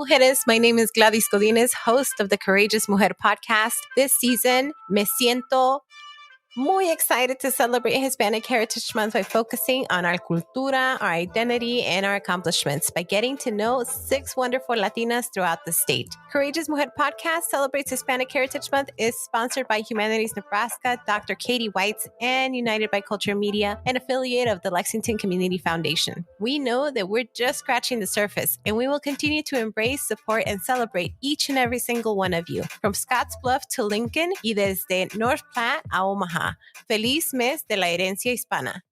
mujeres. My name is Gladys Godinez, host of the Courageous Mujer podcast. This season, me siento muy excited to celebrate Hispanic Heritage Month by focusing on our cultura, our identity, and our accomplishments by getting to know 6 wonderful Latinas throughout the state. Courageous Mujer podcast celebrates Hispanic Heritage Month is sponsored by Humanities Nebraska, Dr. Katie Whites, and United by Culture Media, an affiliate of the Lexington Community Foundation. We know that we're just scratching the surface, and we will continue to embrace, support, and celebrate each and every single one of you, from Scottsbluff to Lincoln y desde North Platte a Omaha. Feliz mes de la herencia hispana.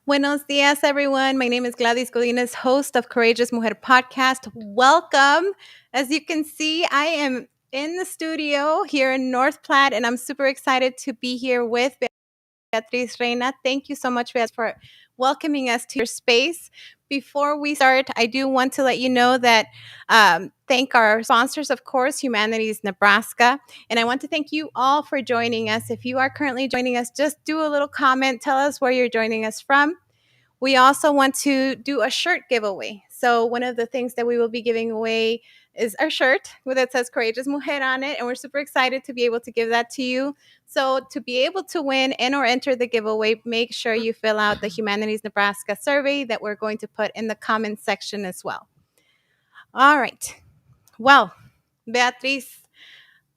Buenos dias, everyone. My name is Gladys Godinez, host of Courageous Mujer podcast. Welcome. As you can see, I am in the studio here in North Platte, and I'm super excited to be here with Beatriz Reyna. Thank you so much, Beatriz, for welcoming us to your space. Before we start, I do want to let you know that thank our sponsors, of course, Humanities Nebraska. And I want to thank you all for joining us. If you are currently joining us, just do a little comment. Tell us where you're joining us from. We also want to do a shirt giveaway. So one of the things that we will be giving away is our shirt that says Courageous Mujer on it. And we're super excited to be able to give that to you. So to be able to win and or enter the giveaway, make sure you fill out the Humanities Nebraska survey that we're going to put in the comments section as well. All right. Well, Beatriz,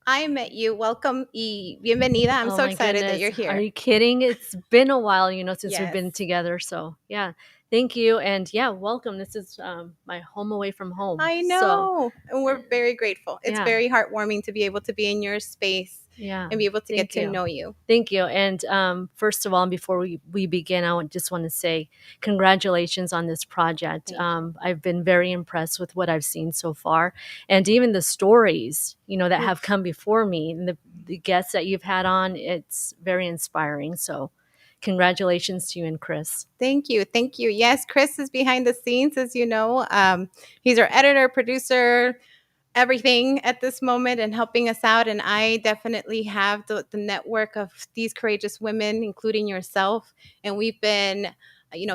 I met you. Welcome y bienvenida. I'm so excited that you're here. Are you kidding? It's been a while, since we've been together. So, yeah. Thank you. And yeah, welcome. This is my home away from home. I know. And we're very grateful. It's very heartwarming to be able to be in your space and be able to get to know you. Thank you. And first of all, before we begin, I just want to say congratulations on this project. I've been very impressed with what I've seen so far. And even the stories, that have come before me, and the guests that you've had on, it's very inspiring. So congratulations to you and Chris. Thank you. Thank you. Yes, Chris is behind the scenes, as you know. He's our editor, producer, everything at this moment and helping us out. And I definitely have the network of these courageous women, including yourself. And we've been,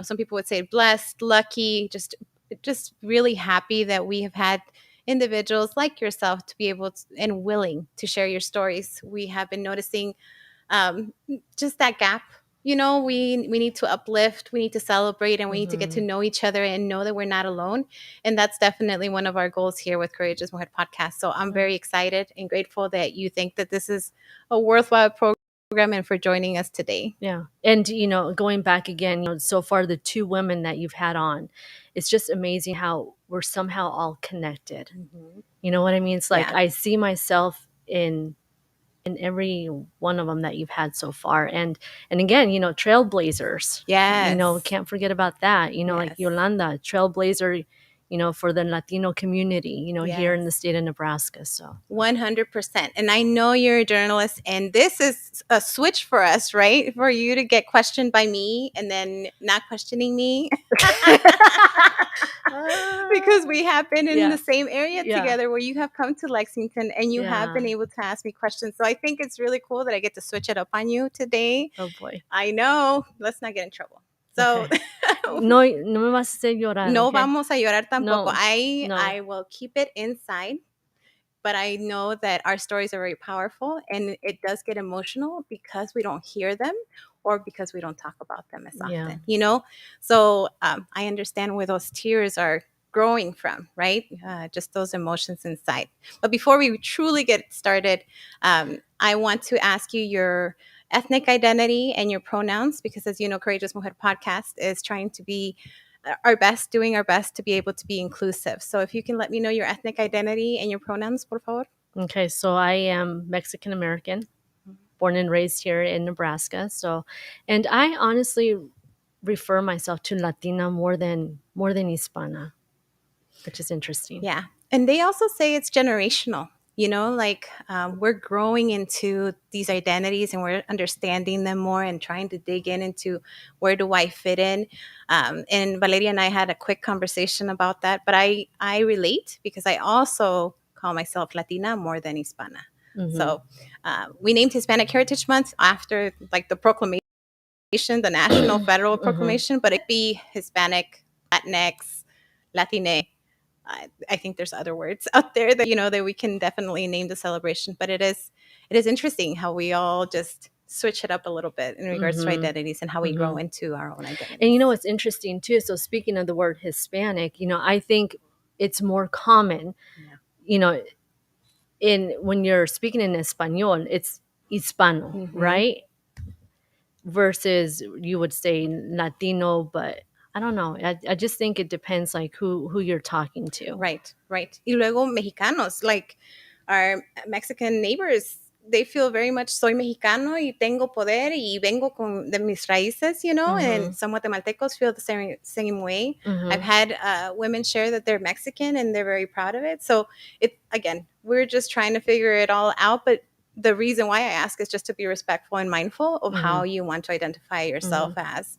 some people would say blessed, lucky, just really happy that we have had individuals like yourself to be able to, and willing to share your stories. We have been noticing just that gap. We need to uplift, we need to celebrate, and we need to get to know each other and know that we're not alone. And that's definitely one of our goals here with Courageous Mujer podcast. So I'm very excited and grateful that you think that this is a worthwhile program and for joining us today. Yeah. And, going back again, so far the 2 women that you've had on, it's just amazing how we're somehow all connected. Mm-hmm. You know what I mean? It's like I see myself in every one of them that you've had so far. And again, trailblazers. Yes. Can't forget about that. Like Yolanda, trailblazer, for the Latino community, here in the state of Nebraska. So 100%. And I know you're a journalist, and this is a switch for us, right? For you to get questioned by me and then not questioning me. Because we have been in the same area together, where you have come to Lexington and you have been able to ask me questions. So I think it's really cool that I get to switch it up on you today. Oh boy. I know. Let's not get in trouble. So no me vas a hacer llorar. No vamos a llorar tampoco. No. I will keep it inside. But I know that our stories are very powerful, and it does get emotional because we don't hear them or because we don't talk about them as often, So I understand where those tears are growing from, right? Just those emotions inside. But before we truly get started, I want to ask you your ethnic identity and your pronouns, because as you know, Courageous Mujer podcast is trying to be doing our best to be able to be inclusive. So if you can let me know your ethnic identity and your pronouns, por favor. Okay, so I am Mexican American, born and raised here in Nebraska. So, and I honestly refer myself to Latina more than Hispana, which is interesting. Yeah, and they also say it's generational. We're growing into these identities and we're understanding them more and trying to dig into where do I fit in. And Valeria and I had a quick conversation about that, but I relate because I also call myself Latina more than Hispana. Mm-hmm. So we named Hispanic Heritage Month after the proclamation the national federal Mhm. proclamation, but it could be Hispanic, Latinx, Latine. I think there's other words out there that that we can definitely name the celebration. But it is interesting how we all just switch it up a little bit in regards to Mhm. identities and how we grow Mhm. into our own And identities. what's interesting too, so speaking of the word Hispanic, I think it's more common, Yeah. you know, in when you're speaking in Espanol, it's Hispano, Mhm. right? Versus you would say Latino, but I don't know. I just think it depends like who you're talking to. Right, right. Y luego mexicanos, like our Mexican neighbors, they feel very much soy mexicano y tengo poder y vengo de mis raíces, and Mhm. some Guatemaltecos feel the same way. I've Mhm. had women share that they're Mexican and they're very proud of it. So again, we're just trying to figure it all out, but the reason why I ask is just to be respectful and mindful of how Mhm. you want to identify yourself as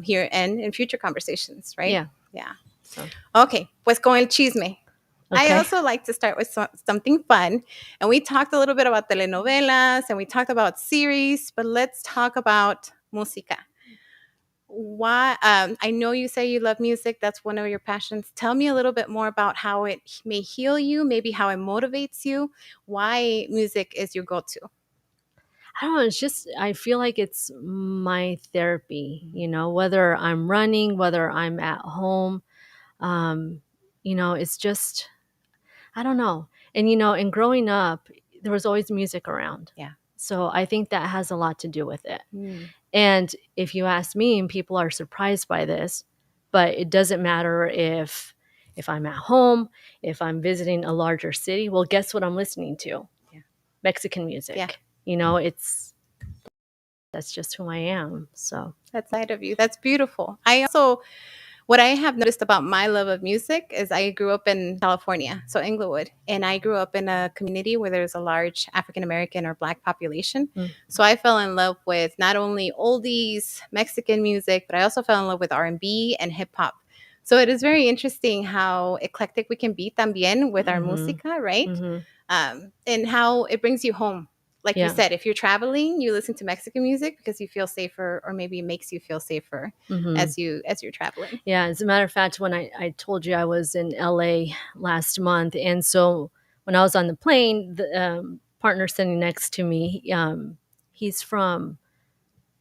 here and in future conversations, right? Yeah. Yeah. So, Okay, pues con el chisme. I okay. also like to start with something fun. And we talked a little bit about telenovelas and we talked about series, but let's talk about música. Why? I know you say you love music. That's one of your passions. Tell me a little bit more about how it may heal you, maybe how it motivates you, why music is your go-to. I don't know, it's just I feel like it's my therapy, whether I'm running, whether I'm at home, um, it's just I don't know. And growing up, there was always music around. Yeah. So I think that has a lot to do with it. Mm. And if you ask me, and people are surprised by this, but it doesn't matter if I'm at home, if I'm visiting a larger city, well, guess what I'm listening to? Yeah. Mexican Yeah. music. That's just who I am. So, That's side of you. That's beautiful. What I have noticed about my love of music is I grew up in California, so Inglewood, and I grew up in a community where there's a large African American or Black population. mm, So I fell in love with not only oldies, Mexican music, but I also fell in love with R&B and hip hop. So it is very interesting how eclectic we can be también with our mhm, música, right? mhm. And how it brings you home. Like you Yeah. said, if you're traveling, you listen to Mexican music because you feel safer, or maybe it makes you feel safer Mhm. as you're traveling. Yeah, as a matter of fact, when I told you I was in LA last month, and so when I was on the plane, the partner sitting next to me, he's from,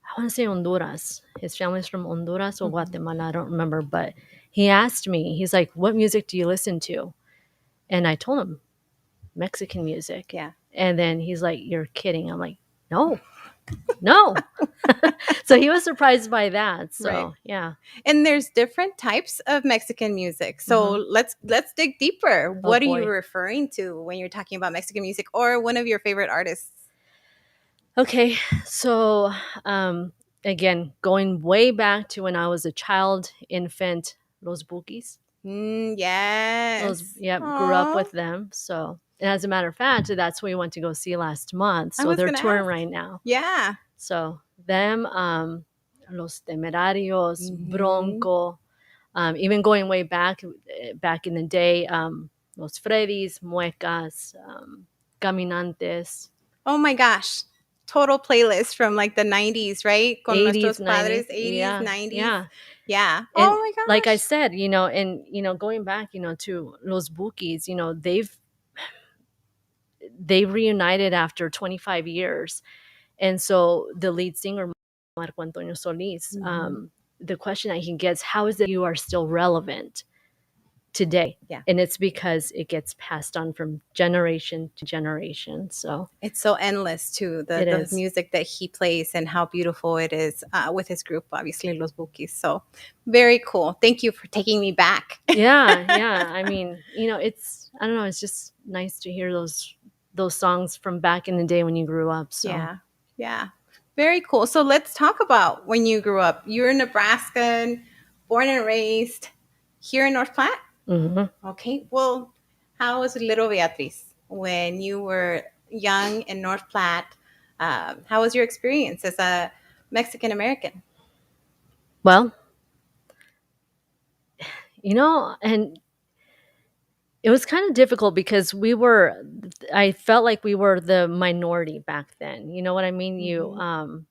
I want to say Honduras. His family's from Honduras or Mhm. Guatemala, I don't remember, but he asked me, he's like, "What music do you listen to?" And I told him, Mexican music. Yeah. And then he's like, "You're kidding." I'm like, "No, no." So he was surprised by that. Right. So, yeah. And there's different types of Mexican music. So Hmm. let's dig deeper. Oh What are you boy. referring to when you're talking about Mexican music or one of your favorite artists? Okay, so um, again, going way back to when I was a child, infant, Los Bukis. Yes. Yep, grew up Oh, with them. So, and as a matter of fact, that's what we went to go see last month. I So was they're gonna touring ask. right now. Yeah. So them, Los Temerarios, Hmm. Bronco, even going way back, back in the day, Los Freddy's, Muecas, Caminantes, Oh my gosh. Total playlist from like the 90s, right? Con 80s, nuestros padres, 90s. 80s, Yeah, 90s. yeah. Yeah. Oh And my like I gosh. said, and going back, to Los Bukis, they reunited after 25 years. And so the lead singer, Marco Antonio Solis, Hmm. the question that he gets, how is it you are still relevant today? Yeah. And it's because it gets passed on from generation to generation. So It's so endless too, the it the is. music that he plays and how beautiful it is with his group, obviously Los Bukis. So very cool. Thank you for taking me back. Yeah, yeah. I mean, it's I don't know, it's just nice to hear those songs from back in the day when you grew up. So, Yeah, yeah, very cool. So let's talk about when you grew up. You're Nebraskan, born and raised here in North Platte. mhm. Okay, well, how was little Beatriz when you were young in North Platte? How was your experience as a Mexican American? Well, and it was kind of difficult because I felt like we were the minority back then. You know what I mean? Mhm.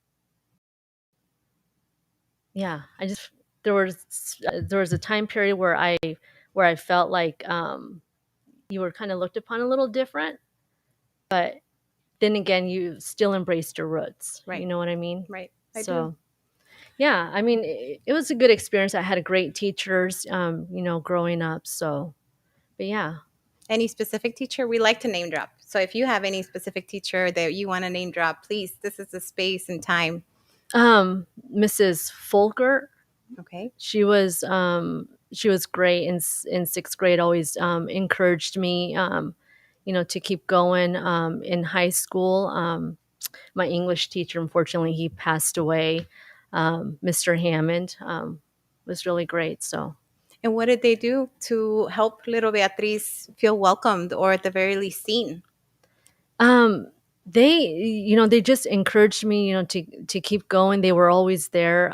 yeah, I just there was a time period where I felt like you were kind of looked upon a little different, but then again, you still embraced your roots. You Right. know what I mean? Right. I do. So yeah, I mean, it was a good experience. I had great teachers, growing up. So, but yeah, Any specific teacher? We like to name drop. So if you have any specific teacher that you want to name drop, please, this is the space and time. Mrs. Folker, Okay. she was great in sixth grade. Always encouraged me, to keep going. In high school, my English teacher, unfortunately, he passed away. Mr. Hammond was really great. So And what did they do to help little Beatriz feel welcomed or at the very least seen? Um, they just encouraged me, to keep going. They were always there.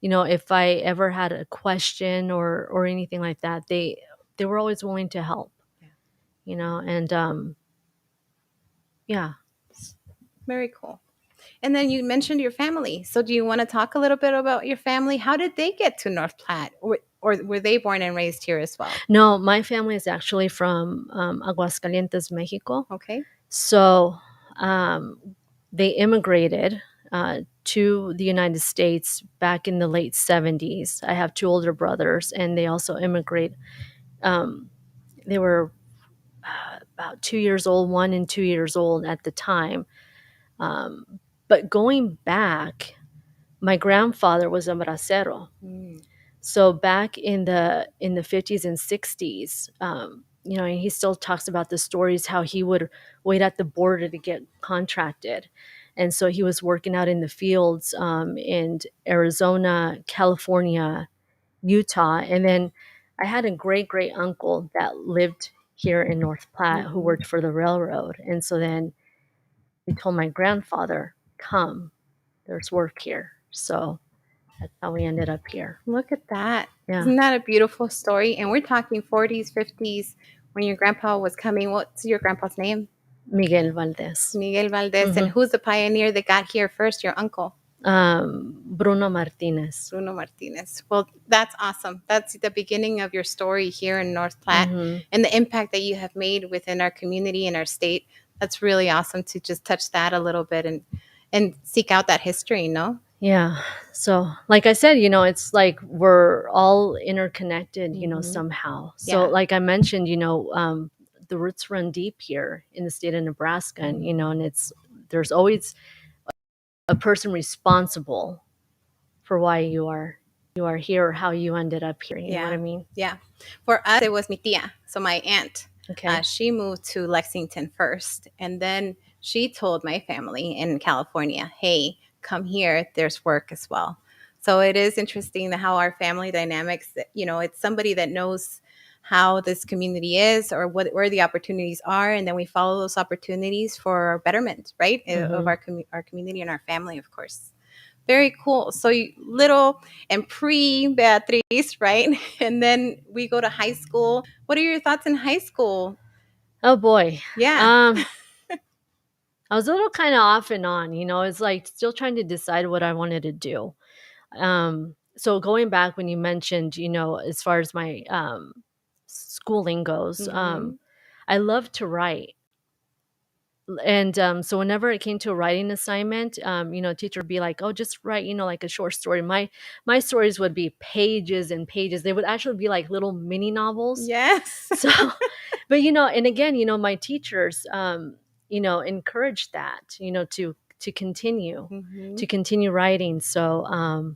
If I ever had a question or anything like that, they were always willing to help. Yeah. And yeah. Very cool. And then you mentioned your family. So do you want to talk a little bit about your family? How did they get to North Platte? Or were they born and raised here as well? No, my family is actually from Aguascalientes, Mexico. Okay. So they immigrated to the United States back in the late 70s. I have two older brothers, and they also immigrate. They were about 2 years old, 1 and 2 years old at the time. But going back, my grandfather was a bracero. Mm. So back in the 50s and 60s, and he still talks about the stories how he would wait at the border to get contracted. And so he was working out in the fields in Arizona, California, Utah. And then I had a great great uncle that lived here in North Platte who Mhm. worked for the railroad. And so then he told my grandfather, "Come, there's work here." So that's how we ended up here. Look at that. Yeah. Isn't that a beautiful story? And we're talking 40s, 50s when your grandpa was coming. What's your grandpa's name? Miguel Valdez. Miguel Valdez. And Mhm. who's the pioneer that got here first? Your uncle, Bruno Martinez. Bruno Martinez. Well, that's awesome. That's the beginning of your story here in North Platte Mhm. and the impact that you have made within our community and our state. That's really awesome to just touch that a little bit and seek out that history, no? Yeah. So, like I said, it's like we're all interconnected, Mhm. somehow. So, Yeah. like I mentioned, the roots run deep here in the state of Nebraska, and there's always a person responsible for why you are here or how you ended up here. You know what Yeah. I mean? Yeah. For us, it was mi tía, so my aunt. Okay. She moved to Lexington first, and then she told my family in California, "Hey, come here. There's work as well." So it is interesting how our family dynamics. It's somebody that knows how this community is or where the opportunities are, and then we follow those opportunities for betterment, right, of Mhm. our community and our family, of course. Very cool. So little and pre Beatriz, right? And then we go to high school. What are your thoughts in high school? Oh boy. Yeah. Um I was a little kind of off and on, it's like still trying to decide what I wanted to do. So going back when you mentioned, as far as my schooling goes, Hmm. I love to write. And so whenever it came to a writing assignment, teacher would be like, "Oh, just write, like a short story." My stories would be pages and pages. They would actually be like little mini novels. Yes. So, but and again, my teachers, encouraged that, Hmm. to continue writing. So,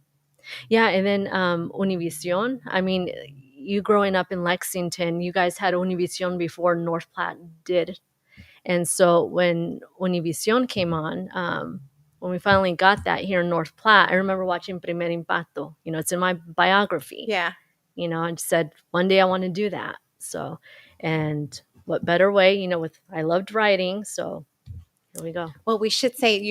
yeah, and then Univision. I mean, you growing up in Lexington, you guys had Univision before North Platte did, and so when Univision came on, when we finally got that here in North Platte, I remember watching Primer Impacto. It's in my biography. Yeah. And said one day I want to do that. So, and what better way, with I loved writing, so here we go. Well, you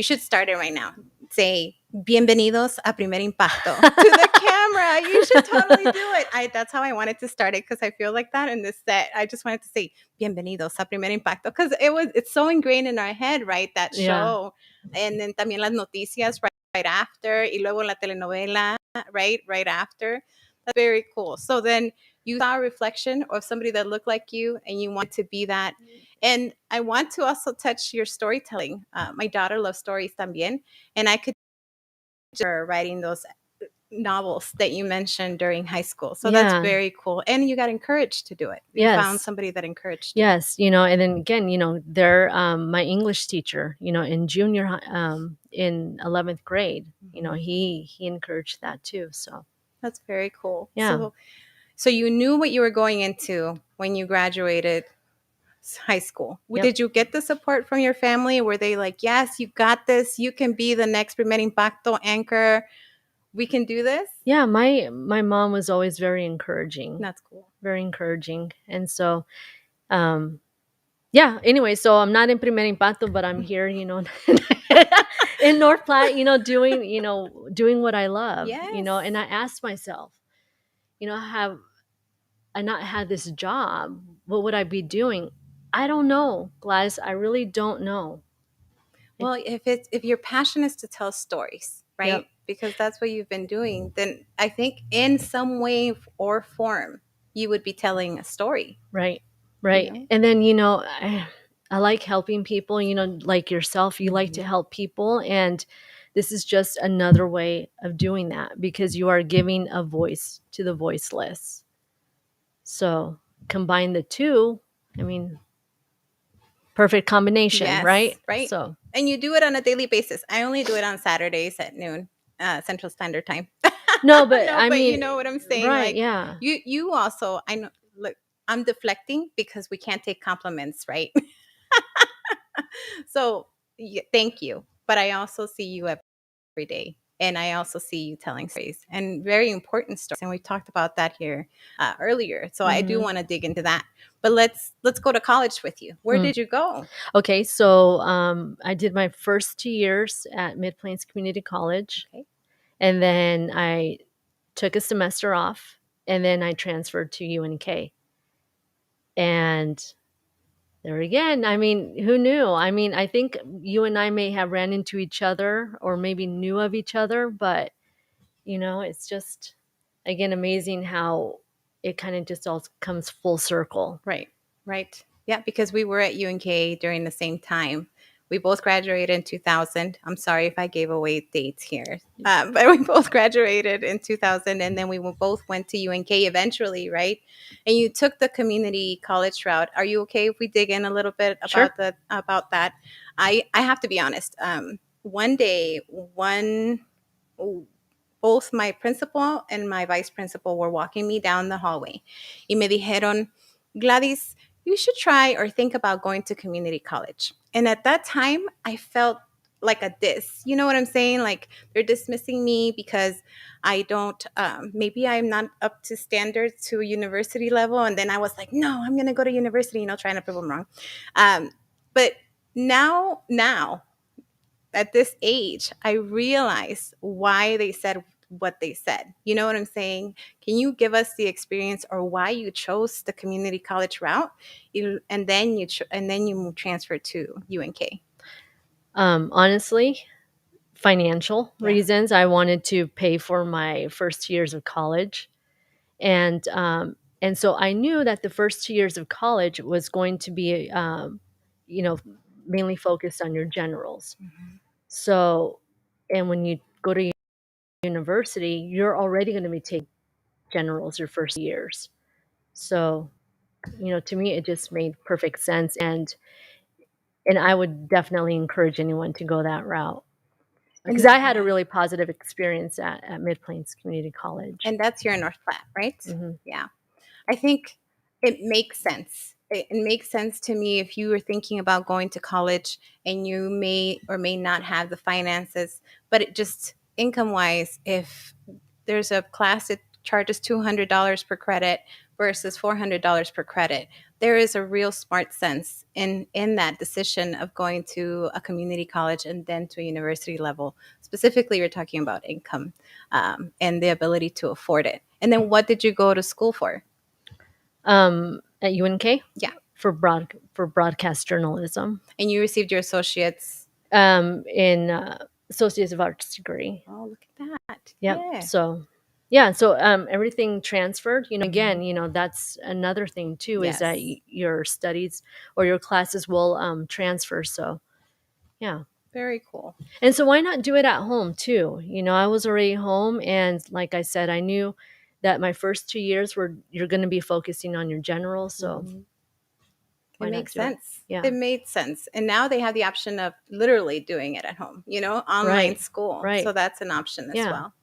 should start it right now. Say, bienvenidos a Primer Impacto to the camera. You should totally do it. That's how I wanted to start it because I feel like that in this set. I just wanted to say, bienvenidos a Primer Impacto because it's so ingrained in our head, right? That Yeah. show. And then también las noticias right after y luego la telenovela. right after. That's very cool. So then you saw a reflection of somebody that looked like you and you want to be that. And I want to also touch your storytelling. My daughter loves stories también, and I could her writing those novels that you mentioned during high school. So that's Yeah. very cool. And you got encouraged to do it. You found Yes. somebody that encouraged you. Yes. And then again, they're my English teacher, in in 11th grade, he encouraged that too. So That's very cool. yeah. So you knew what you were going into when you graduated high school. Yep. Did you get the support from your family? Were they like, yes, you got this. You can be the next primer impacto anchor. We can do this. Yeah. My mom was always very encouraging. That's cool. Very encouraging. And so, yeah, anyway, so I'm not in primer impacto, but I'm here, in North Platte, doing what I love, Yes. and I asked myself, have I not had this job, what would I be doing? I don't know, Gladys. I really don't know. Well, if your passion is to tell stories, right? Yep. Because that's what you've been doing, then I think in some way or form you would be telling a story. Right. Right. You know? And then, I like helping people, like yourself, you like to help people. And this is just another way of doing that because you are giving a voice to the voiceless. So combine the two, I mean, perfect combination, Yes, right? right. So, And you do it on a daily basis. I only do it on Saturdays at noon, Central Standard Time. no, but No, I but you mean, know what I'm saying. right. Like Yeah. you also, I know. Look, I'm deflecting because we can't take compliments, right? So thank you, but I also see you every day, and I also see you telling stories and very important stories, and we talked about that here earlier. So I do want to dig into that, but let's go to college with you. Where did you go? Okay, so I did my first 2 years at Mid Plains Community College, Okay. and then I took a semester off, and then I transferred to UNK. And there again, I mean, who knew? I mean, I think you and I may have ran into each other or maybe knew of each other, but it's just again amazing how it kind of just all comes full circle. Right, right. Yeah, because we were at UNK during the same time. We both graduated in 2000. I'm sorry if I gave away dates here, but we both graduated in 2000, and then we both went to UNK eventually, right? And you took the community college route. Are you okay if we dig in a little bit Sure. about that? I have to be honest. One day, both my principal and my vice principal were walking me down the hallway. Y me dijeron, Gladys, you should try or think about going to community college. And at that time, I felt like a diss. You know what I'm saying? Like they're dismissing me because I don't, maybe I'm not up to standards to a university level. And then I was like, no, I'm going to go to university, trying to prove them wrong. But now, at this age, I realize why they said what they said. You know what I'm saying? Can you give us the experience or why you chose the community college route, and then you transfer to UNK? Honestly, financial Yeah. reasons. I wanted to pay for my first 2 years of college, and so I knew that the first 2 years of college was going to be, you know, mainly focused on your generals. So, and when you go to university, you're already going to be taking generals your first years. So, to me, it just made perfect sense, and I would definitely encourage anyone to go that route because I had a really positive experience at Mid Plains Community College. And that's here in North Platte, right? Mhm. Yeah. I think it makes sense. It makes sense to me if you were thinking about going to college and you may or may not have the finances, but it just income wise, if there's a class that charges $200 per credit versus $400 per credit, there is a real smart sense in that decision of going to a community college and then to a university level. Specifically, you're talking about income and the ability to afford it. And then what did you go to school for? At UNK, Yeah. for broadcast journalism. And you received your associates. In associate of arts degree. Oh, look at that. Yep. Yeah. So yeah, so everything transferred. Again, that's another thing too, is that Yes. your studies or your classes will transfer. So yeah. Very cool. And so why not do it at home too? I was already home, and like I said, I knew that my first 2 years you're going to be focusing on your general. So Mhm. It why not makes do it? sense. Yeah. It made sense. And now they have the option of literally doing it at home, online Right. school. So Right. that's an option as Yeah. well.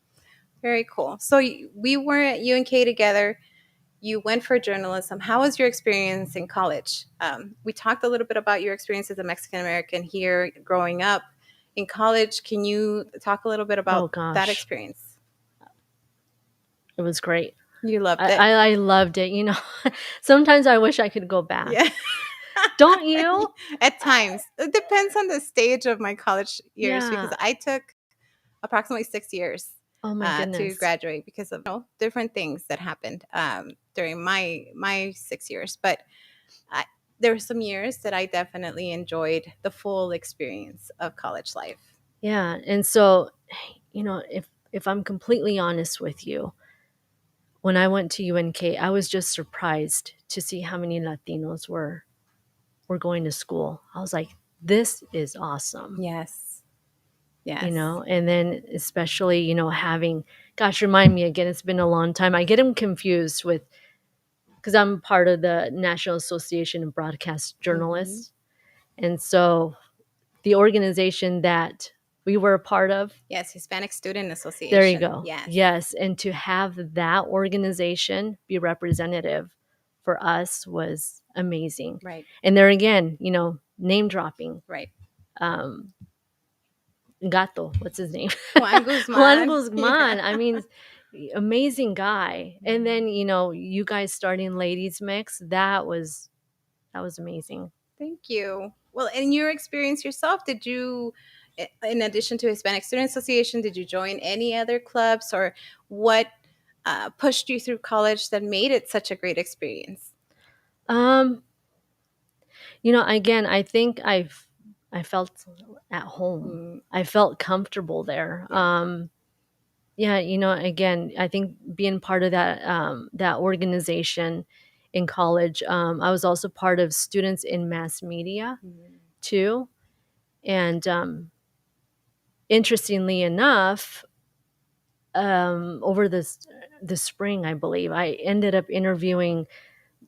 Very cool. So we were at UNK together. You went for journalism. How was your experience in college? We talked a little bit about your experience as a Mexican American here growing up. In college, can you talk a little bit Oh about that gosh, experience? it was great. You loved I, it. I, I loved it. Sometimes I wish I could go back. Yeah. Don't you? At times. It depends on the stage of my college years because Yeah. I took approximately 6 years Oh my to goodness. graduate because of different things that happened during my 6 years. But I, there were some years that I definitely enjoyed the full experience of college life. Yeah. And so, if I'm completely honest with you, when I went to UNK, I was just surprised to see how many Latinos were going to school. I was like, this is awesome. Yes. Yes. And then especially, having, gosh, remind me again, it's been a long time. I get them confused with, because I'm part of the National Association of Broadcast Mhm. Journalists. And so the organization that we were a part of, Yes, Hispanic Student there you Association. go. Yes. Yes. And to have that organization be representative for us was amazing. Right. And there again, name dropping. Right. Um, Gato, what's his name? Juan Juan Guzman. Guzman. Yeah. I mean, amazing guy. And then, you guys starting ladies mix, that was amazing. Thank you. Well, in your experience yourself, did you, in addition to Hispanic Student Association, did you join any other clubs, or what pushed you through college that made it such a great experience? Um, again, I think I felt at home. Mm, I felt comfortable there. yeah. Yeah, again, I think being part of that organization in college, I was also part of students in mass media Mm, too. And interestingly enough, over the spring, I believe, I ended up interviewing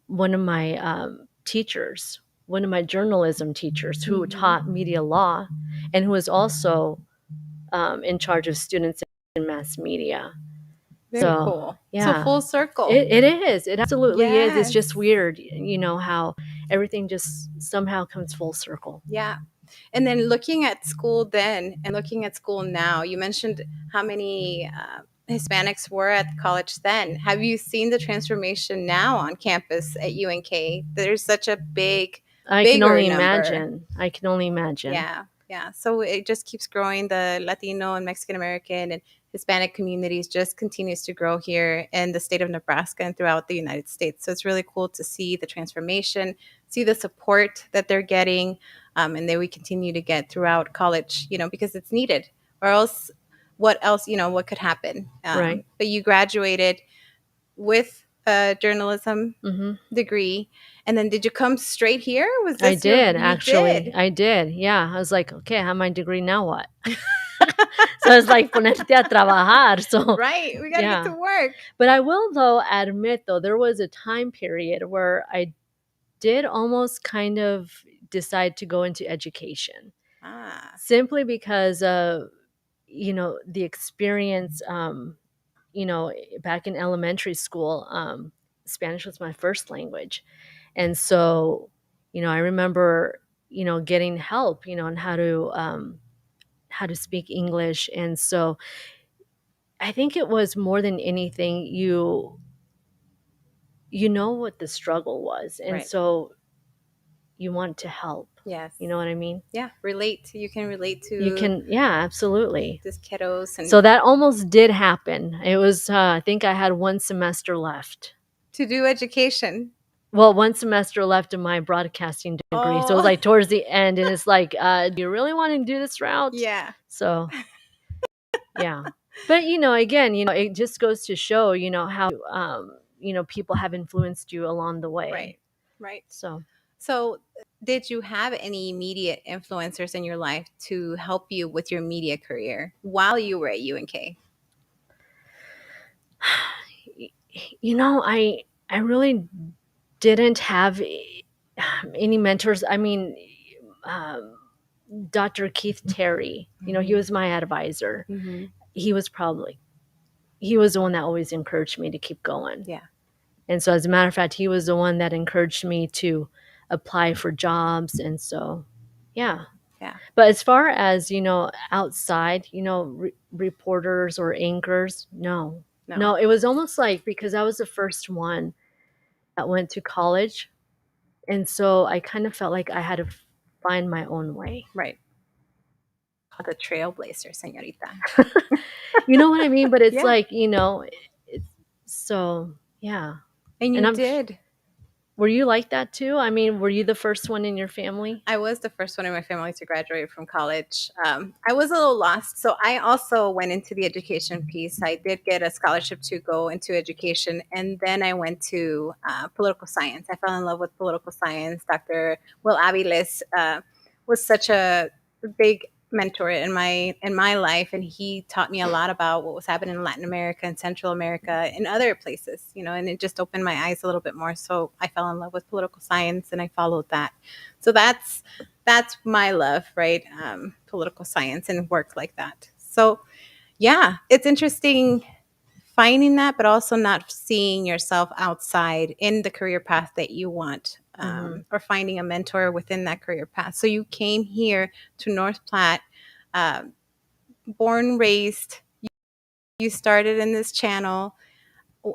one of my teachers, one of my journalism teachers who mhm. taught media law, and who was also in charge of students in mass media. Very So cool. So yeah, full circle. it is. It absolutely is. It's just Yes. weird, how everything just somehow comes full circle. Yeah. And then looking at school then and looking at school now, you mentioned how many Hispanics were at college then. Have you seen the transformation now on campus at UNK? There's such a I can bigger only number. imagine. I can only imagine. Yeah, yeah. So it just keeps growing. The Latino and Mexican American and Hispanic communities just continues to grow here in the state of Nebraska and throughout the United States. So it's really cool to see the transformation, see the support that they're getting, and that we continue to get throughout college. Because it's needed, or else, what else? What could happen? Right. But you graduated with a journalism Hmm. degree, and then did you come straight here? Was I this your? did, You actually. did. I did. Yeah. I was like, okay, I have my degree, now what? So it's like ponerte a trabajar. So Right. We got to get to yeah. work. But I will, though, admit, though, there was a time period where I did almost kind of decide to go into education, Ah, simply because of, the experience, back in elementary school. Spanish was my first language. And so, I remember, getting help, on how to speak English. And so I think it was more than anything, you know what the struggle was. And right. so you want to help. Yes. You know what I mean? Yeah. Relate. You can relate You to can, yeah, absolutely. this kiddos and So that almost did happen. It was, I think I had one semester left. to do education. Well, one semester left of my broadcasting degree, so it was, Oh, like, towards the end, and it's like, "Do you really wanna do this route?" yeah. So, yeah. But, again, it just goes to show, how, people have influenced you along the way. Right. Right. So So, did you have any immediate influencers in your life to help you with your media career while you were at UNK? I really didn't have any mentors. I mean, um, Dr. Keith Terry, he was my advisor. Mm-hmm. He was probably he was the one that always encouraged me to keep going. Yeah. And so, as a matter of fact, he was the one that encouraged me to apply for jobs. And so, yeah. Yeah. But as far as, outside, reporters or anchors, no. No. No, it was almost like because I was the first one that went to college. And so I kind of felt like I had to find my own way. Right. The trailblazer, señorita. You know what I mean? But it's Yeah. like, it's so, yeah. And And you did. were you like that too? I mean, were you the first one in your family? I was the first one in my family to graduate from college. I was a little lost. So I also went into the education piece. I did get a scholarship to go into education. And then I went to political science. I fell in love with political science. Dr. Will Aviles was such a big mentor in my life, and he taught me a lot about what was happening in Latin America and Central America and other places, and it just opened my eyes a little bit more. So I fell in love with political science and I followed that. So that's my love, right? Political science and work like that. So yeah, it's interesting finding that, but also not seeing yourself outside in the career path that you want, or finding a mentor within that career path. So you came here to North Platte, uh, born, raised. You started in this channel.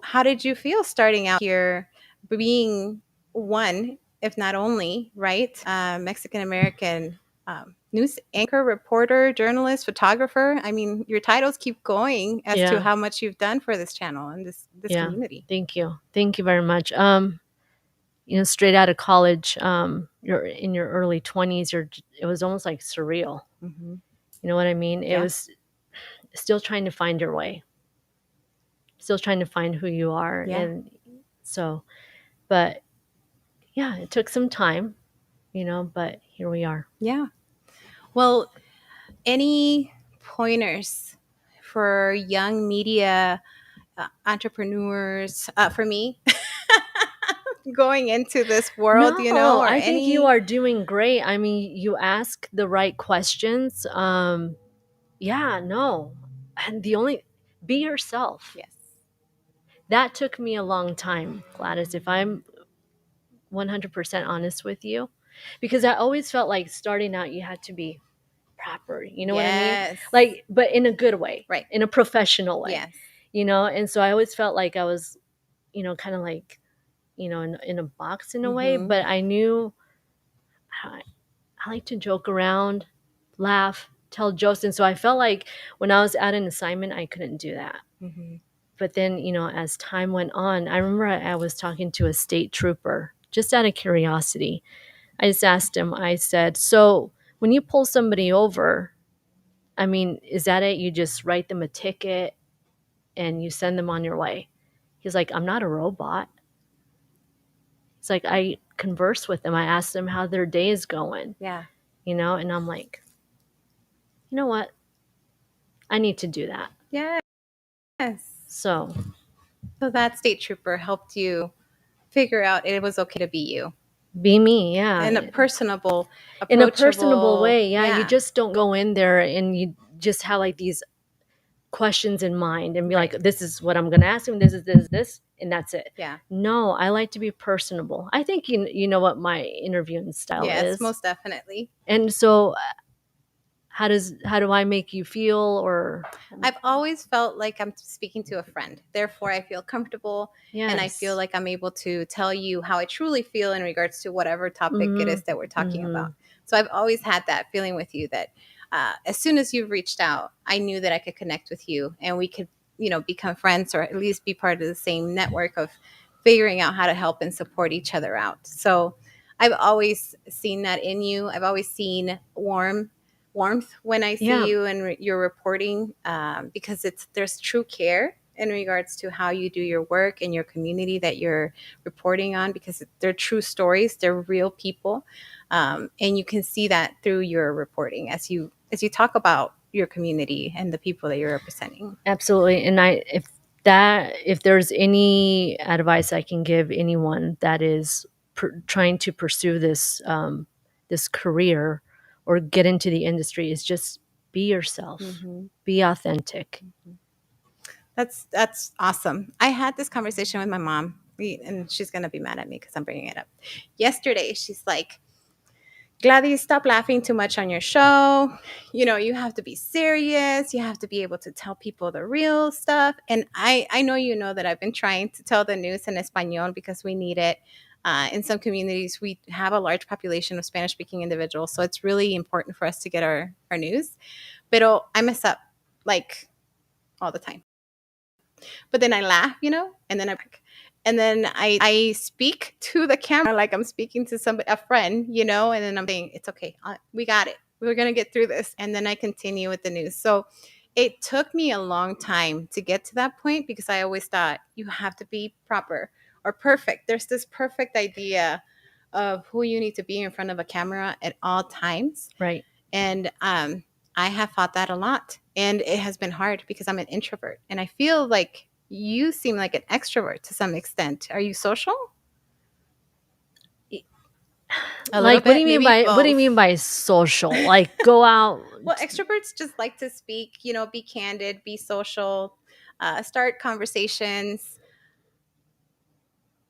How did you feel starting out here, being one, if not only, right, Mexican American news anchor, reporter, journalist, photographer? I mean, your titles keep going as to Yeah. how much you've done for this channel and this Yeah. community. Thank you. Thank you very much. Straight out of college, you're in your early 20s, it was almost like surreal. Mm-hmm. You know what I mean? It Yeah. was still trying to find your way, still trying to find who you are. Yeah. And so, but yeah, it took some time, but here we are. Yeah. Well, any pointers for young media entrepreneurs, for me, going into this world, No, or I think you any? are doing great. I mean, you ask the right questions. Yeah, no. And be yourself. Yes. That took me a long time, Gladys, if I'm 100% honest with you, because I always felt like starting out, you had to be proper. You know what I mean? Yes. Like, but in a good way, Right. in a professional way, Yes. And so I always felt like I was, kind of like, in a box in a way, Mm-hmm. but I knew I like to joke around, laugh, tell jokes. And so I felt like when I was at an assignment, I couldn't do that. Mm-hmm. But then, as time went on, I remember I was talking to a state trooper just out of curiosity. I just asked him, I said, so when you pull somebody over, I mean, is that it? You just write them a ticket and you send them on your way? He's like, I'm not a robot. It's like I converse with them. I ask them how their day is going, Yeah. and I'm like, you know what? I need to do that. Yes. So that state trooper helped you figure out it was okay to be you be me, yeah. in a personable, In a personable approachable. way, yeah. You just don't go in there and you just have like these questions in mind and be Right. like, this is what I'm going to ask him. This is this, and that's it. Yeah. No, I like to be personable. I think you know what my interviewing style Yes, is. most definitely. And so how do I make you feel? Or I've always felt like I'm speaking to a friend. Therefore, I feel comfortable, and I feel like I'm able to tell you how I truly feel in regards to whatever topic it is that we're talking about. So I've always had that feeling with you that as soon as you've reached out, I knew that I could connect with you and we could, become friends or at least be part of the same network of figuring out how to help and support each other out. So I've always seen that in you. I've always seen warmth when I see Yeah. you and your reporting, because there's true care in regards to how you do your work and your community that you're reporting on, because they're true stories, they're real people, and you can see that through your reporting as you talk about your community and the people that you're representing. Absolutely. And if there's any advice I can give anyone that is trying to pursue this career or get into the industry, is just be yourself, Mm-hmm. be authentic. That's awesome. I had this conversation with my mom, and she's gonna be mad at me because I'm bringing it up. Yesterday, she's like, Gladys, stop laughing too much on your show. You know, you have to be serious. You have to be able to tell people the real stuff. And I know you know that I've been trying to tell the news in Espanol because we need it. In some communities, we have a large population of Spanish speaking individuals. So it's really important for us to get our news. Pero I mess up like all the time. But then I laugh, and then I speak to the camera like I'm speaking to somebody, a friend, and then I'm saying, it's okay. We got it. We're going to get through this. And then I continue with the news. So it took me a long time to get to that point because I always thought you have to be proper or perfect. There's this perfect idea of who you need to be in front of a camera at all times. Right. And I have fought that a lot. And it has been hard because I'm an introvert. And I feel like you seem like an extrovert to some extent. Are you social? A little Like, what do bit, you mean maybe by what do you both. mean by social? Like, go out. Well, extroverts just like to speak, be candid, be social, start conversations.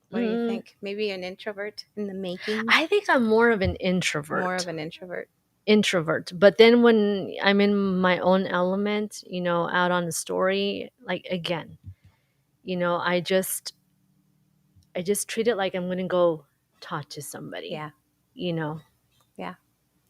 What do you Mm, think? Maybe an introvert in the making? I think I'm more of an introvert. More of an introvert. But then when I'm in my own element, out on the story, like, again, I just treat it like I'm going to go talk to somebody. Yeah. you know Yeah.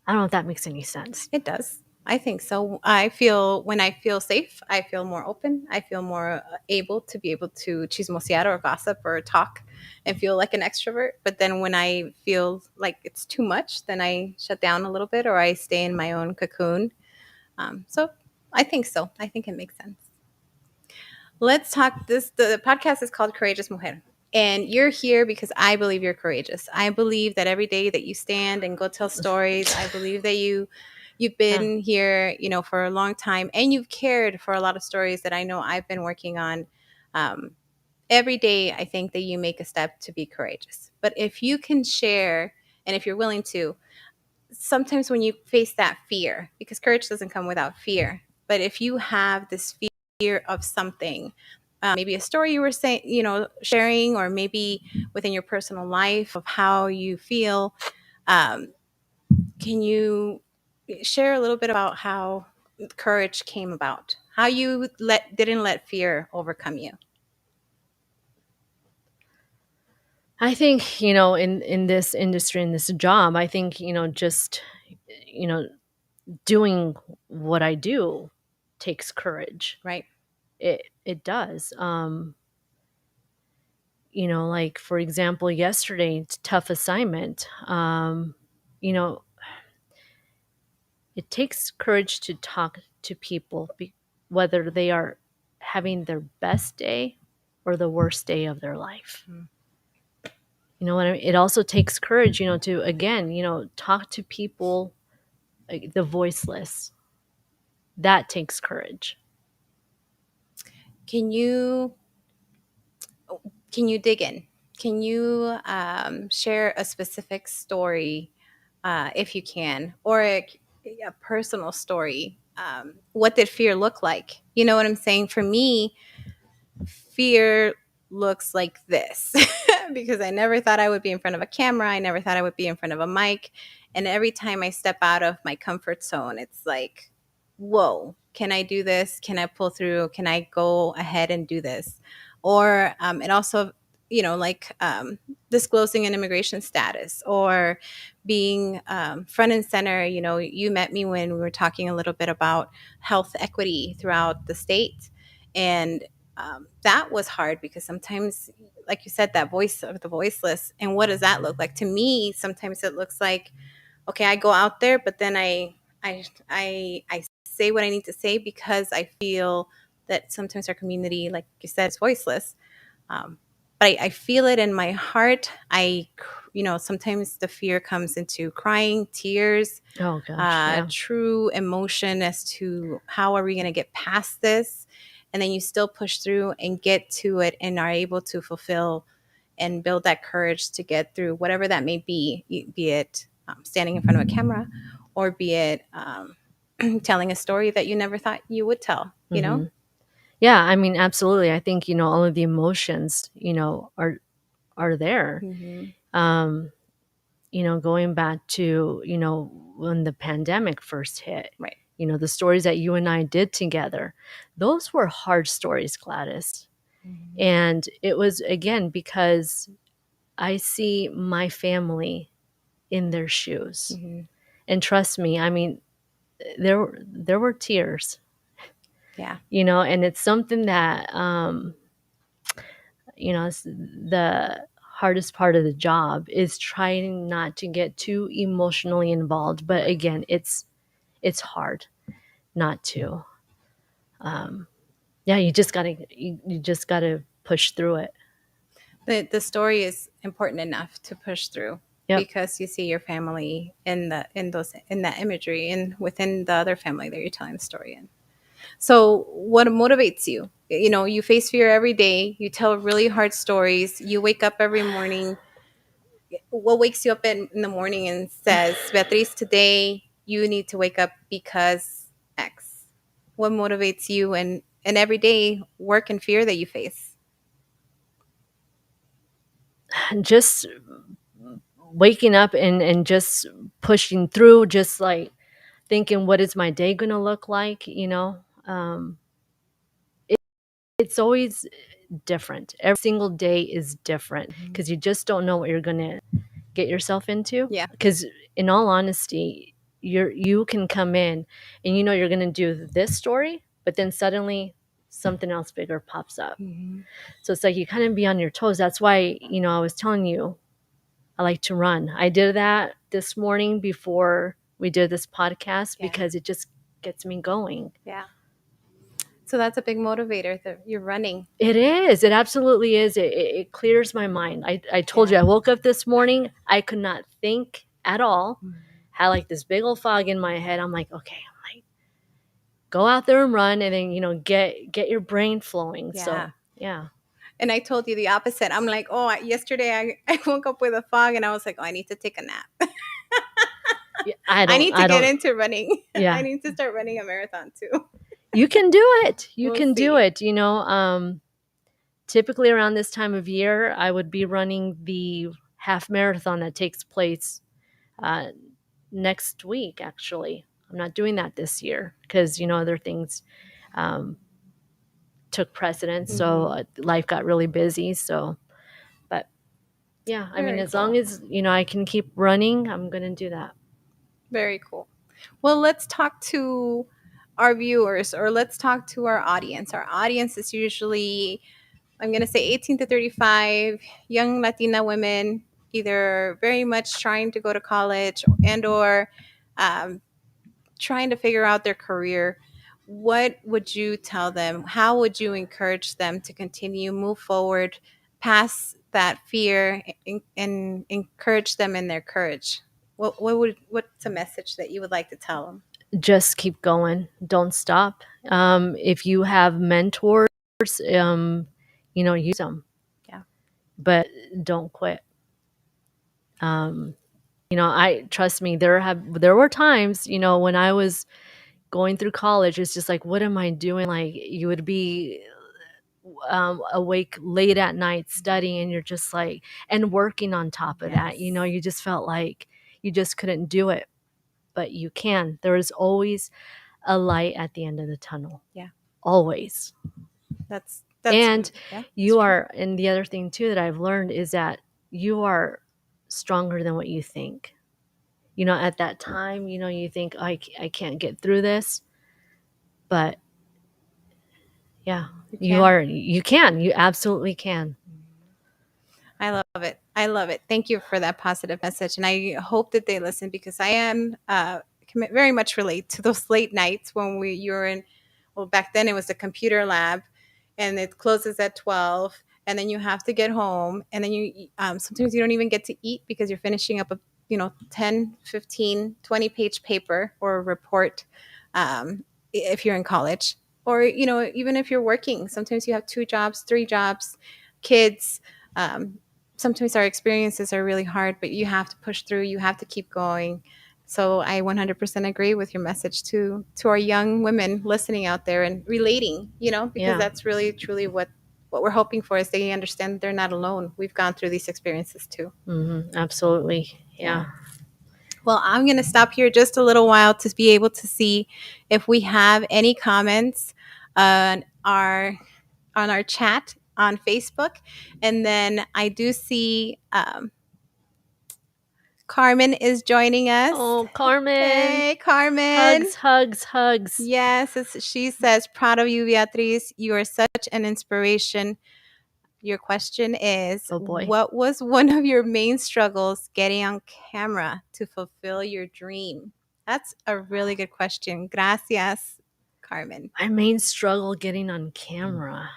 I don't know if that makes any sense. It does. I think so. I feel when I feel safe, I feel more open. I feel more able to chismosear or gossip or talk and feel like an extrovert. But then when I feel like it's too much, then I shut down a little bit or I stay in my own cocoon. So I think so. I think it makes sense. Let's talk. The podcast is called Courageous Mujer. And you're here because I believe you're courageous. I believe that every day that you stand and go tell stories, I believe that you've been here, for a long time, and you've cared for a lot of stories that I know I've been working on. Um, every day, I think that you make a step to be courageous. But if you can share, and if you're willing to, sometimes when you face that fear, because courage doesn't come without fear, but if you have this fear of something, maybe a story you were saying, sharing, or maybe within your personal life of how you feel, um, can you share a little bit about how courage came about, how you didn't let fear overcome you? I think, in this industry, in this job, I think, just, you know, doing what I do takes courage. Right. It does. Like, for example, yesterday, tough assignment. You know, it takes courage to talk to people, whether they are having their best day or the worst day of their life. Mm. You know what I mean? It also takes courage, to, again, talk to people, like the voiceless. That takes courage. Can you dig in? Can you share a specific story, if you can, or a personal story? What did fear look like? You know what I'm saying? For me, fear looks like this because I never thought I would be in front of a camera. I never thought I would be in front of a mic. And every time I step out of my comfort zone, it's like, whoa, can I do this? Can I pull through? Can I go ahead and do this? Or it also, like disclosing an immigration status or being front and center. You met me when we were talking a little bit about health equity throughout the state. And that was hard because sometimes, like you said, that voice of the voiceless. And what does that look like? To me, sometimes it looks like, okay, I go out there, but then I say what I need to say because I feel that sometimes our community, like you said, is voiceless. Um, but I feel it in my heart. Sometimes the fear comes into crying, tears, Oh gosh, yeah. true emotion as to how are we going to get past this. And then you still push through and get to it and are able to fulfill and build that courage to get through whatever that may be it standing in front of a camera or be it telling a story that you never thought you would tell, you know? Mhm. Yeah, I mean, absolutely. I think, all of the emotions, are there. Mm-hmm. Um, going back to, when the pandemic first hit, Right. the stories that you and I did together, those were hard stories, Gladys. Mm-hmm. And it was, again, because I see my family in their shoes. Mm-hmm. And trust me, I mean, there were tears, Yeah. and it's something that, it's the hardest part of the job is trying not to get too emotionally involved. But Right. again, it's hard not to. Yeah, you just gotta push through it. The story is important enough to push through Yep. because you see your family in that imagery and within the other family that you're telling the story in. So what motivates you? You face fear every day. You tell really hard stories. You wake up every morning. What wakes you up in the morning and says, Beatriz, today you need to wake up because X? What motivates you and everyday work and fear that you face? Just waking up and just pushing through, just like thinking, what is my day gonna look like? Um, it's always different. Every single day is different Mhm. because you just don't know what you're gonna get yourself into. Yeah. Because in all honesty, you can come in and you're gonna do this story, but then suddenly something else bigger pops up. Mhm. So it's like you kind of be on your toes. That's why, I was telling you I like to run. I did that this morning before we did this podcast Yeah. because it just gets me going. Yeah. So that's a big motivator that you're running. It is. It absolutely is. It clears my mind. I told you, Yeah. I woke up this morning. I could not think at all. Mhm. Had like this big old fog in my head. I'm like, okay, go out there and run, and then get your brain flowing. Yeah. So yeah, And I told you the opposite. I'm like, oh, yesterday I woke up with a fog and I was like, oh, I need to take a nap. yeah. I I don't. need to I get don't. into running. I Yeah, need to start running a marathon too. you can do it. You We'll can do see. it. Typically around this time of year, I would be running the half marathon that takes place uh, next week. Actually, I'm not doing that this year because other things um, took precedence. So Hmm. life got really busy. So, but yeah, I mean, Very as long cool. as I can keep running, I'm gonna do that. Very cool. Well, let's talk to our viewers or let's talk to our audience. Our audience is usually, I'm going to say 18 to 35, young Latina women, either very much trying to go to college and or um, trying to figure out their career. What would you tell them? How would you encourage them to continue, move forward past that fear and encourage them in their courage? What's a message that you would like to tell them? Just keep going. Don't stop. If you have mentors, use them, Yeah. but don't quit. Um, I trust me. There were times, when I was going through college. It's just like, what am I doing? Like you would be awake late at night studying, and you're just like, and working on top of that. Yes. You just felt like you just couldn't do it, but you can. There is always a light at the end of the tunnel. Yeah. Always. That's And yeah, it's you true. are, and the other thing too that I've learned is that you are stronger than what you think. At that time, you think, I can't get through this, but Yeah. can. You absolutely can. I love it. I love it. Thank you for that positive message. And I hope that they listen because I am can very much relate to those late nights when you're in, well, back then it was the computer lab and it closes at 12 and then you have to get home and then sometimes you don't even get to eat because you're finishing up a, 10, 15, 20 page paper or report if you're in college or, even if you're working, sometimes you have 2 jobs, 3 jobs, kids. Um, Sometimes our experiences are really hard, but you have to push through. You have to keep going. So I 100% agree with your message to our young women listening out there and relating. Because Yeah. that's really truly what we're hoping for is they understand that they're not alone. We've gone through these experiences too. Absolutely. Yeah. Well, I'm going to stop here just a little while to be able to see if we have any comments on our chat on Facebook. And then I do see Carmen is joining us. Oh, Carmen. Hey, Carmen. Hugs, hugs, hugs. Yes, she says, proud of you, Beatriz. You are such an inspiration. Your question is, Oh boy. what was one of your main struggles getting on camera to fulfill your dream? That's a really good question. Gracias, Carmen. My main struggle getting on camera.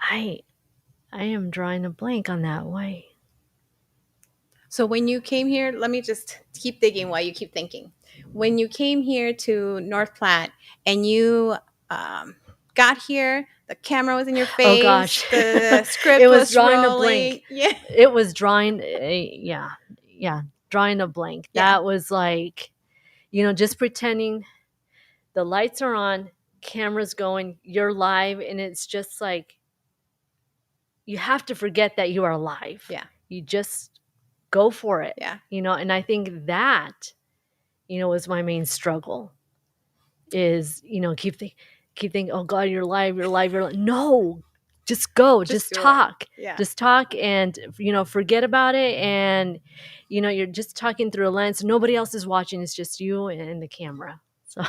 I am drawing a blank on that. Why? So when you came here, let me just keep digging while you keep thinking. When you came here to North Platte and you got here, the camera was in your Oh face, gosh. the script It was was drawing a rolling. blank. Yeah. It was drawing drawing a blank. Yeah. That was like, just pretending the lights are on, camera's going, you're live, and it's just like you have to forget that you are live. Yeah. You just go for it. Yeah. And I think that, was my main struggle is, keep thinking, oh God, you're live, you're live, you're live. No, just go, just do it. talk. Yeah. Just talk and, forget about it. And, you're just talking through a lens. Nobody else is watching. It's just you and the camera. So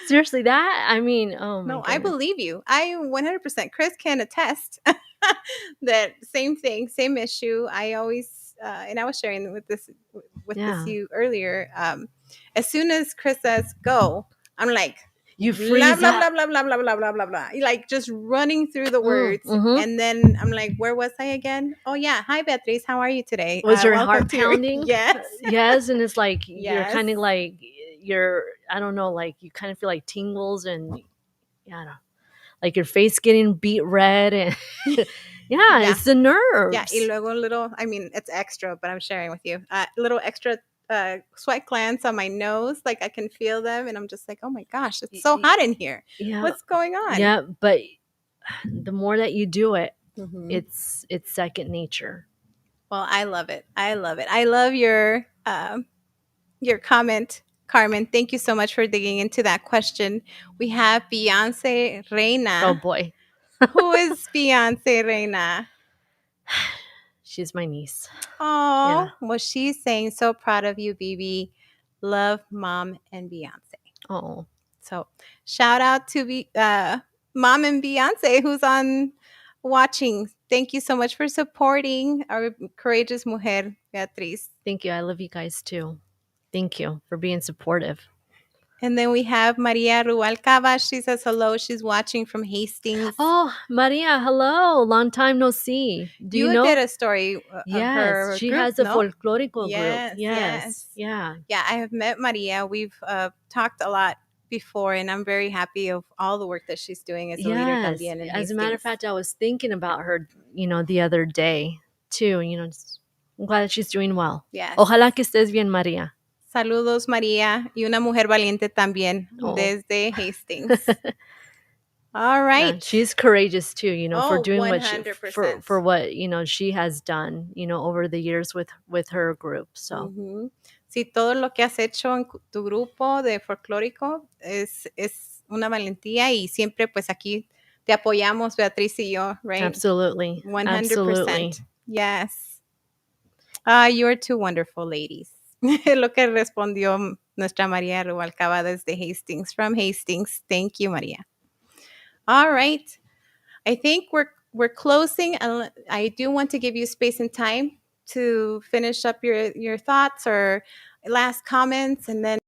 seriously, that, I mean, oh my No, I goodness. believe you. I 100%. Chris can attest that same thing, same issue. I always, and I was sharing with you earlier. As soon as Chris says go, I'm like, You blah freeze blah up. blah blah blah blah blah blah blah blah. Like just running through the words, Mm-hmm. and then I'm like, where was I again? Oh yeah, hi Beatriz, how are you today? Was your Welcome heart to your pounding? yes. Yes, and it's like you're Yes. kind of like I don't know, like you kind of feel like tingles and I don't know, like your face getting beat red and Yeah. it's the nerves. Yeah, y luego a little, I mean, it's extra, but I'm sharing with you. A little extra sweat glands on my nose, like I can feel them, and I'm just like, oh my gosh, it's so hot in here. Yeah. What's going on? Yeah, but the more that you do it, Mhm. it's second nature. Well, I love it. I love it. I love your comment, Carmen. Thank you so much for digging into that question. We have Beatriz Reyna. Oh boy. Who is Beatriz Reyna? She's my niece. Oh, well, she's saying, so proud of you, BB. Love, Mom, and Beyonce. Oh. So shout out to Mom and Beyonce who's on watching. Thank you so much for supporting our courageous mujer, Beatriz. Thank you. I love you guys too. Thank you for being supportive. And then we have Maria Rubalcaba. She says hello. She's watching from Hastings. Oh, Maria, hello. Long time no see. Do you know? Did a story of her She group, has a no? folklorico Yes, group. yes. Yeah. Yeah, I have met Maria. We've talked a lot before, and I'm very happy of all the work that she's doing as a leader también in As a matter of Hastings. fact, I was thinking about her, the other day too. I'm glad that she's doing well. Yes. Ojalá que estés bien, María. Saludos, María, y una mujer valiente también desde Hastings. All right. Yeah, she's courageous too, for doing 100%. for what she has done, over the years with her group. So Sí, todo lo que has hecho en tu grupo de folclórico es una valentía y siempre pues aquí te apoyamos, Beatriz y yo, right? Absolutely. 100%. Absolutely. Yes. You're two wonderful ladies. Lo que respondió nuestra María Rubalcaba desde Hastings, from Hastings. Thank you, Maria. All right. I think we're closing. I do want to give you space and time to finish up your thoughts or last comments, and then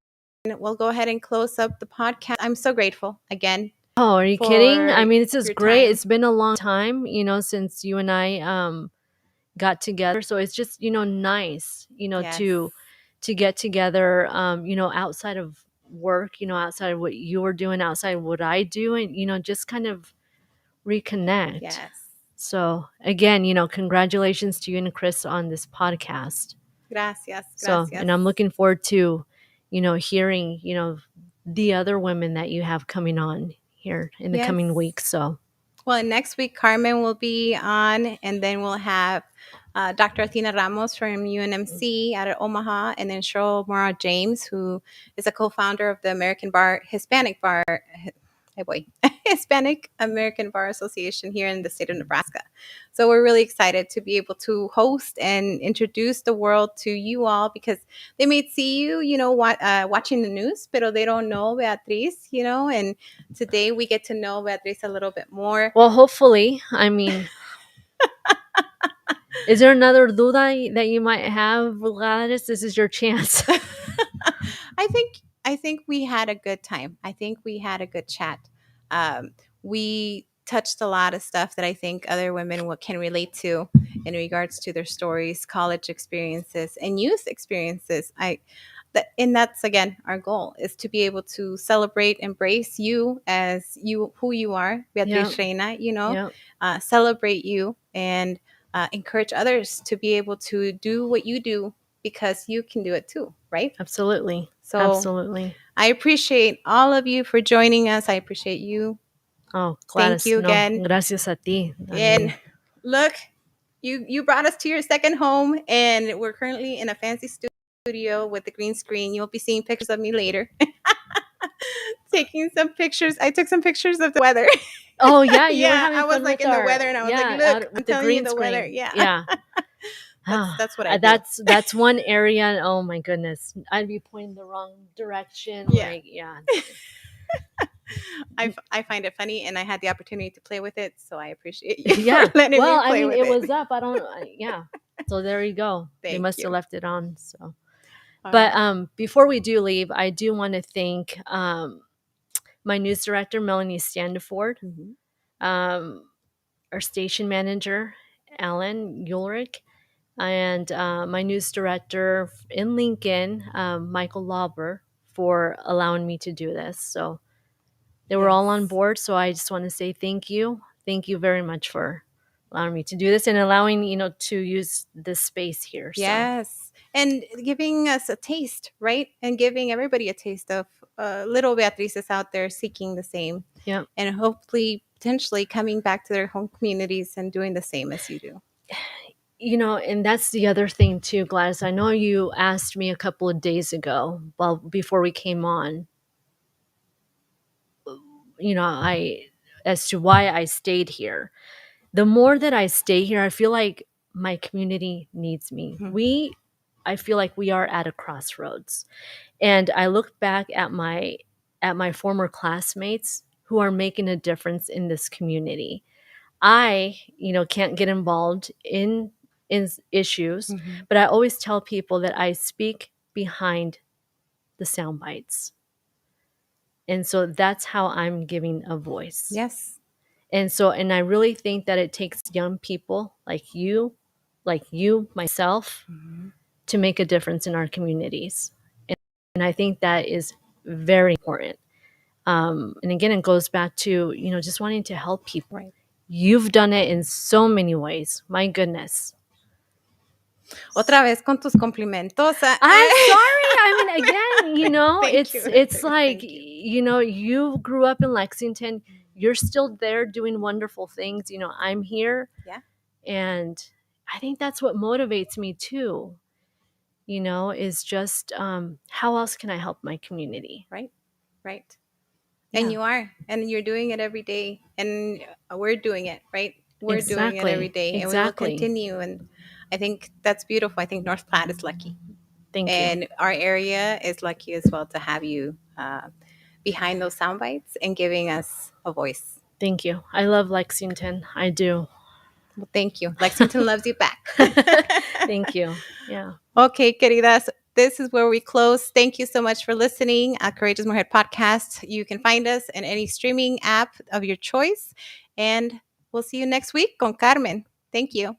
we'll go ahead and close up the podcast. I'm so grateful again Oh, are you kidding? I for mean, this is your great. time. It's been a long time, since you and I got together. So it's just, nice, Yes. to get together, outside of work, outside of what you're doing, outside of what I do, and, just kind of reconnect. Yes. So again, congratulations to you and Chris on this podcast. Gracias. So, Gracias. and I'm looking forward to, hearing, the other women that you have coming on here in the coming Yes. weeks. So, Well, next week, Carmen will be on, and then we'll have Dr. Athena Ramos from UNMC out of Omaha, and then Cheryl Mora James, who is a co-founder of the Hispanic Bar, hey boy, Hispanic American Bar Association here in the state of Nebraska. So we're really excited to be able to host and introduce the world to you all, because they may see you, watching the news, pero they don't know Beatriz, and today we get to know Beatriz a little bit more. well, hopefully, I mean, is there another duda that you might have, Gladys? This is your chance. I think we had a good time. I think we had a good chat. We touched a lot of stuff that I think other women can relate to in regards to their stories, college experiences, and youth experiences. And that's again our goal, is to be able to celebrate, embrace you as you who you are, Beatriz Yep. Reyna. Yep. Celebrate you and encourage others to be able to do what you do, because you can do it too, right? Absolutely. So Absolutely. I appreciate all of you for joining us. I appreciate you. Oh, Thank Gladys, you no, again. gracias a ti. I And mean, look, you brought us to your second home, and we're currently in a fancy studio with the green screen. You'll be seeing pictures of me later. Taking some pictures. I took some pictures of the weather. oh yeah, you were Yeah, I having was fun like with in the our, weather, and I was like, yeah, look, I'm with the telling you green the weather. screen. Yeah. Yeah. That's what I do. That's one area. Oh my goodness, I'd be pointing the wrong direction. Yeah. Like, yeah. I find it funny, and I had the opportunity to play with it, so I appreciate you Yeah. for letting me Well, I play mean, with it it. was up. I don't. Yeah. So there you go. They Thank must have you. left it on. So, All but right. before we do leave, I do want to thank my news director Melanie Standiford, Mhm. our station manager Alan Ulrich, and my news director in Lincoln, Michael Lauber, for allowing me to do this. So they were all on Yes. board. So I just want to say thank you. Thank you very much for allowing me to do this and allowing, to use this space here. So Yes. And giving us a taste, right? And giving everybody a taste of little Beatrices out there seeking the same, yeah. and hopefully, potentially coming back to their home communities and doing the same as you do. And that's the other thing too, Gladys. I know you asked me a couple of days ago, well, before we came on, I as to why I stayed here. The more that I stay here, I feel like my community needs me. Mhm. I feel like we are at a crossroads. And I look back at my former classmates who are making a difference in this community. I, can't get involved in issues, Mhm. but I always tell people that I speak behind the sound bites. And so that's how I'm giving a voice. Yes. And I really think that it takes young people like you, myself, Mhm. to make a difference in our communities. And I think that is very important. And again, it goes back to, just wanting to help people. Right. You've done it in so many ways. My goodness. Otra vez con tus complimentos. I'm sorry. I mean, again, Thank you. it's like, Thank you. you grew up in Lexington. You're still there doing wonderful things. I'm here. Yeah. And I think that's what motivates me too, is just how else can I help my community? Right. Right. And Yeah, you are, and you're doing it every day, and we're doing it, right? We're doing it every exactly. day, and we will Exactly. continue. And I think that's beautiful. I think North Platte is lucky. Thank you. And our area is lucky as well to have you behind those sound bites and giving us a voice. Thank you. I love Lexington. I do. Well, thank you. Lexington loves you back. Thank you. Yeah. Okay, queridas. This is where we close. Thank you so much for listening. Courageous Mujer Podcast. You can find us in any streaming app of your choice. And we'll see you next week con Carmen. Thank you.